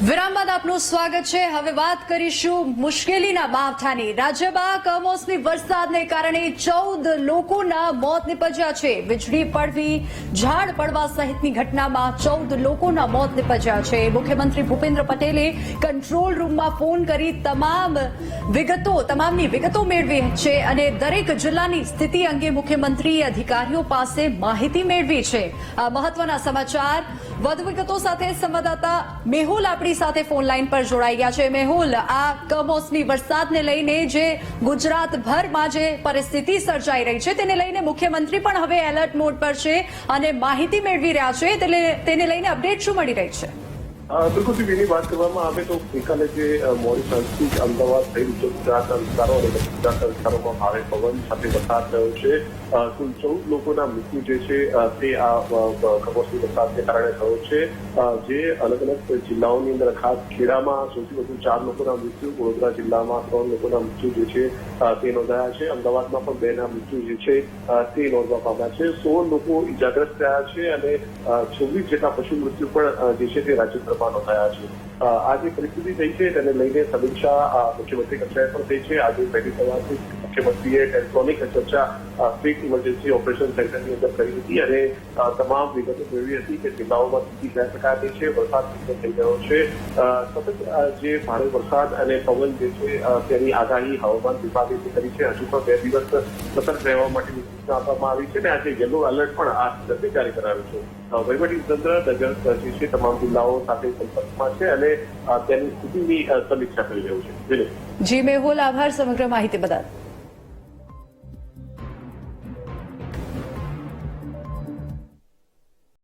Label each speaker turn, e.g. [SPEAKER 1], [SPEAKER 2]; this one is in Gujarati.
[SPEAKER 1] વિરામ બાદ આપનું સ્વાગત છે। હવે વાત કરીશું મુશ્કેલીના માવઠાની। રાજ્યમાં કમોસમી વરસાદને કારણે 14 લોકોના મોત નિપજ્યા છે। વીજળી પડવી, ઝાડ પડવા સહિતની ઘટનામાં 14 લોકોના મોત નિપજ્યા છે। મુખ્યમંત્રી ભૂપેન્દ્ર પટેલે કંટ્રોલ રૂમમાં ફોન કરી તમામની વિગતો મેળવી છે અને દરેક જિલ્લાની સ્થિતિ અંગે મુખ્યમંત્રીએ અધિકારીઓ પાસે માહિતી મેળવી છે। આ મહત્વના સમાચાર। વધુ વિગતો સાથે સંવાદદાતા મેહુલ આપણી સાથે ફોન લાઈન પર જોડાઈ ગયા છે। મેહુલ, આ કમોસમી વરસાદને લઈને જે ગુજરાતભરમાં જે પરિસ્થિતિ સર્જાઈ રહી છે તેને લઈને મુખ્યમંત્રી પણ હવે એલર્ટ મોડ પર છે અને માહિતી મેળવી રહ્યા છે। તેને લઈને અપડેટ શું મળી રહી છે?
[SPEAKER 2] બિલકુલ ટીવીની વાત કરવામાં આવે તો ગઈકાલે જે મોડી સાંજથી જ અમદાવાદ સહિત ગુજરાતના વિસ્તારો અને ગુજરાતના વિસ્તારોમાં ભારે પવન સાથે વરસાદ થયો છે। કુલ 14 લોકોના મૃત્યુ જે છે તે આ કમોસમી વરસાદને કારણે થયો છે। જે અલગ અલગ જિલ્લાઓની અંદર ખાસ ખેડામાં સૌથી વધુ 4 લોકોના મૃત્યુ, વડોદરા જિલ્લામાં 3 લોકોના મૃત્યુ જે છે તે નોંધાયા છે। અમદાવાદમાં પણ 2ના મૃત્યુ જે છે તે નોંધવા પામ્યા છે। 16 લોકો ઇજાગ્રસ્ત થયા છે અને 26 જેટલા પશુ મૃત્યુ પણ જે છે તે રાજ્યભરમાં નોંધાયા છે। આ જે પરિસ્થિતિ થઈ છે તેને લઈને સમીક્ષા મુખ્યમંત્રી કક્ષાએ પણ થઈ છે। આજે પહેલી સવારથી મુખ્યમંત્રીએ ટેલિફોનિક ચર્ચા સ્ટેટ ઇમરજન્સી ઓપરેશન સેન્ટરની અંદર કરી હતી અને તમામ વિગતો મેળવી હતી કે જિલ્લાઓમાં સ્થિતિ કયા પ્રકારની છે, વરસાદ કેટલો થઈ રહ્યો છે। સતત જે ભારે વરસાદ અને પવન જે છે તેની આગાહી હવામાન વિભાગે કરી છે। હજુ પણ 2 દિવસ સતર્ક રહેવા માટેની સૂચના આપવામાં આવી છે અને આજે યલો એલર્ટ પણ આ સંદર્ભે જારી કરાયું છે। વહીવટીતંત્ર જે છે તમામ જિલ્લાઓ સાથે સંપર્કમાં છે અને તેની સ્થિતિની સમીક્ષા કરી રહ્યું છે।
[SPEAKER 1] જી મેહુલ, આભાર સમગ્ર માહિતી બદલ।